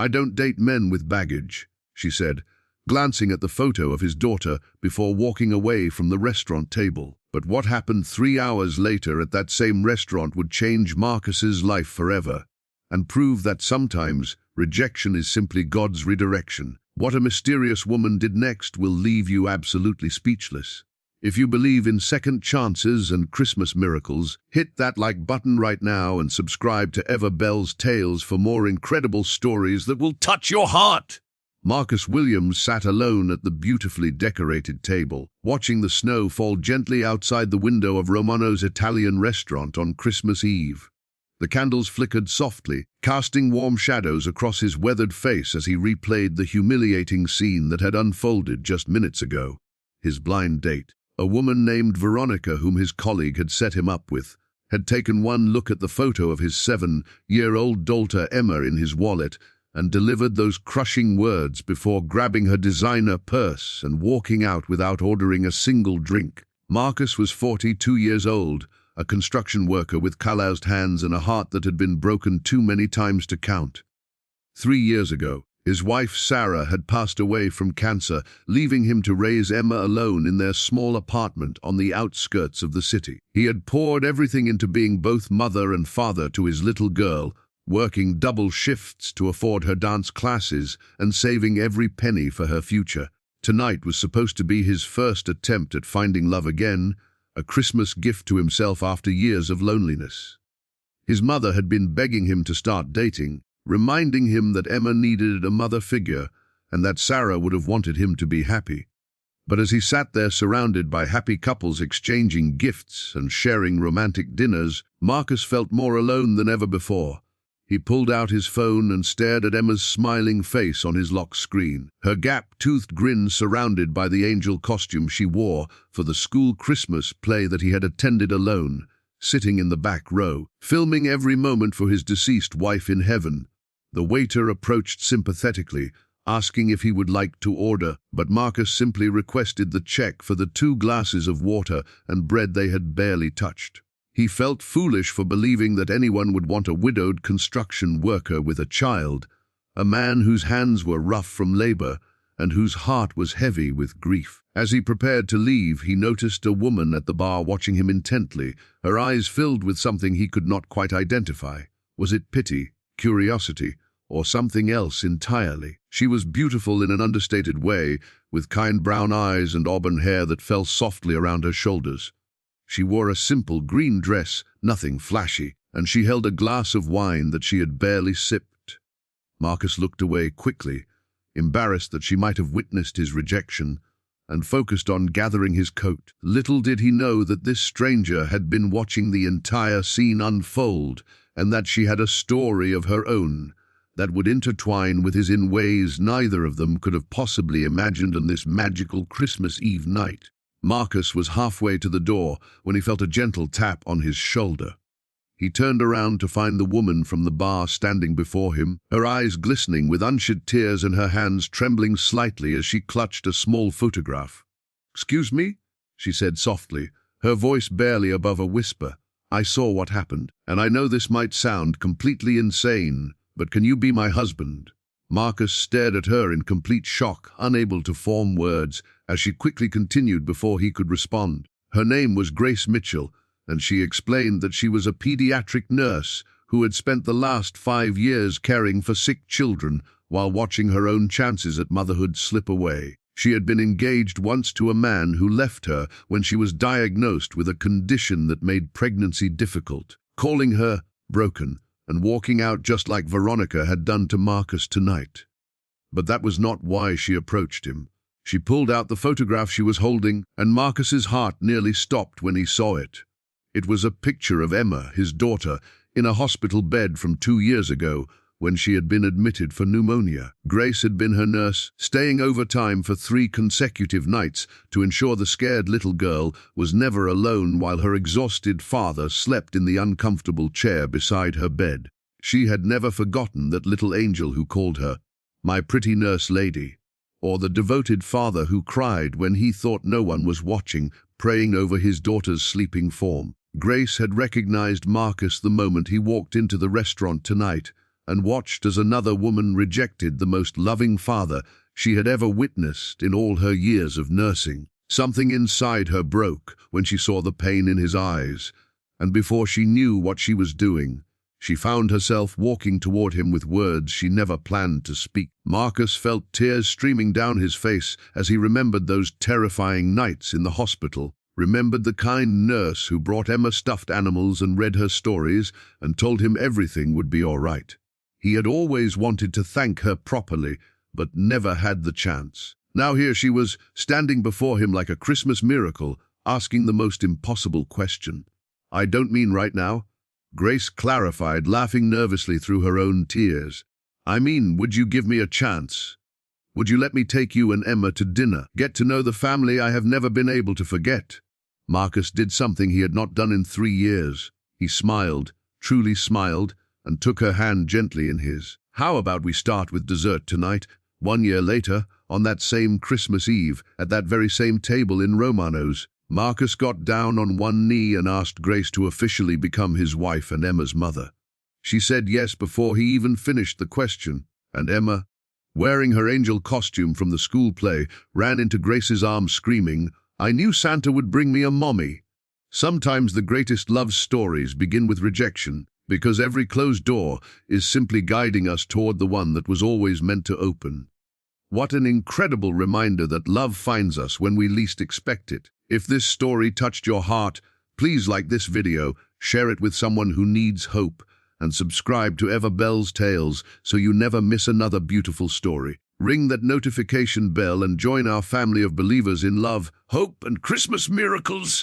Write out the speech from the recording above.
"I don't date men with baggage," she said, glancing at the photo of his daughter before walking away from the restaurant table. But what happened 3 hours later at that same restaurant would change Marcus's life forever, and prove that sometimes rejection is simply God's redirection. What a mysterious woman did next will leave you absolutely speechless. If you believe in second chances and Christmas miracles, hit that like button right now and subscribe to Eva Bell's Tales for more incredible stories that will touch your heart. Marcus Williams sat alone at the beautifully decorated table, watching the snow fall gently outside the window of Romano's Italian restaurant on Christmas Eve. The candles flickered softly, casting warm shadows across his weathered face as he replayed the humiliating scene that had unfolded just minutes ago. His blind date, a woman named Veronica whom his colleague had set him up with, had taken one look at the photo of his 7-year-old daughter Emma in his wallet and delivered those crushing words before grabbing her designer purse and walking out without ordering a single drink. Marcus was 42 years old, a construction worker with calloused hands and a heart that had been broken too many times to count. 3 years ago, his wife Sarah had passed away from cancer, leaving him to raise Emma alone in their small apartment on the outskirts of the city. He had poured everything into being both mother and father to his little girl, working double shifts to afford her dance classes and saving every penny for her future. Tonight was supposed to be his first attempt at finding love again, a Christmas gift to himself after years of loneliness. His mother had been begging him to start dating, reminding him that Emma needed a mother figure and that Sarah would have wanted him to be happy. But as he sat there surrounded by happy couples exchanging gifts and sharing romantic dinners, Marcus felt more alone than ever before. He pulled out his phone and stared at Emma's smiling face on his lock screen, her gap-toothed grin surrounded by the angel costume she wore for the school Christmas play that he had attended alone, sitting in the back row, filming every moment for his deceased wife in heaven. The waiter approached sympathetically, asking if he would like to order, but Marcus simply requested the check for the 2 glasses of water and bread they had barely touched. He felt foolish for believing that anyone would want a widowed construction worker with a child, a man whose hands were rough from labor and whose heart was heavy with grief. As he prepared to leave, he noticed a woman at the bar watching him intently, her eyes filled with something he could not quite identify. Was it pity, curiosity, or something else entirely? She was beautiful in an understated way, with kind brown eyes and auburn hair that fell softly around her shoulders. She wore a simple green dress, nothing flashy, and she held a glass of wine that she had barely sipped. Marcus looked away quickly, embarrassed that she might have witnessed his rejection, and focused on gathering his coat. Little did he know that this stranger had been watching the entire scene unfold, and that she had a story of her own that would intertwine with his in ways neither of them could have possibly imagined on this magical Christmas Eve night. Marcus was halfway to the door when he felt a gentle tap on his shoulder. He turned around to find the woman from the bar standing before him, her eyes glistening with unshed tears and her hands trembling slightly as she clutched a small photograph. "Excuse me?" she said softly, her voice barely above a whisper. "I saw what happened, and I know this might sound completely insane, but can you be my husband?" Marcus stared at her in complete shock, unable to form words, as she quickly continued before he could respond. Her name was Grace Mitchell, and she explained that she was a pediatric nurse who had spent the last 5 years caring for sick children while watching her own chances at motherhood slip away. She had been engaged once to a man who left her when she was diagnosed with a condition that made pregnancy difficult, calling her broken and walking out just like Veronica had done to Marcus tonight. But that was not why she approached him. She pulled out the photograph she was holding, and Marcus's heart nearly stopped when he saw it. It was a picture of Emma, his daughter, in a hospital bed from 2 years ago when she had been admitted for pneumonia. Grace had been her nurse, staying overtime for 3 consecutive nights to ensure the scared little girl was never alone while her exhausted father slept in the uncomfortable chair beside her bed. She had never forgotten that little angel who called her, "My pretty nurse lady," or the devoted father who cried when he thought no one was watching, praying over his daughter's sleeping form. Grace had recognized Marcus the moment he walked into the restaurant tonight, and watched as another woman rejected the most loving father she had ever witnessed in all her years of nursing. Something inside her broke when she saw the pain in his eyes, and before she knew what she was doing, she found herself walking toward him with words she never planned to speak. Marcus felt tears streaming down his face as he remembered those terrifying nights in the hospital, remembered the kind nurse who brought Emma stuffed animals and read her stories and told him everything would be all right. He had always wanted to thank her properly, but never had the chance. Now here she was, standing before him like a Christmas miracle, asking the most impossible question. "I don't mean right now," Grace clarified, laughing nervously through her own tears. "I mean, would you give me a chance? Would you let me take you and Emma to dinner? Get to know the family I have never been able to forget?" Marcus did something he had not done in 3 years. He smiled, truly smiled, and took her hand gently in his. "How about we start with dessert tonight?" 1 year later, on that same Christmas Eve, at that very same table in Romano's, Marcus got down on one knee and asked Grace to officially become his wife and Emma's mother. She said yes before he even finished the question, and Emma, wearing her angel costume from the school play, ran into Grace's arms screaming, "I knew Santa would bring me a mommy." Sometimes the greatest love stories begin with rejection, because every closed door is simply guiding us toward the one that was always meant to open. What an incredible reminder that love finds us when we least expect it. If this story touched your heart, please like this video, share it with someone who needs hope, and subscribe to Ever Bell's Tales so you never miss another beautiful story. Ring that notification bell and join our family of believers in love, hope, and Christmas miracles.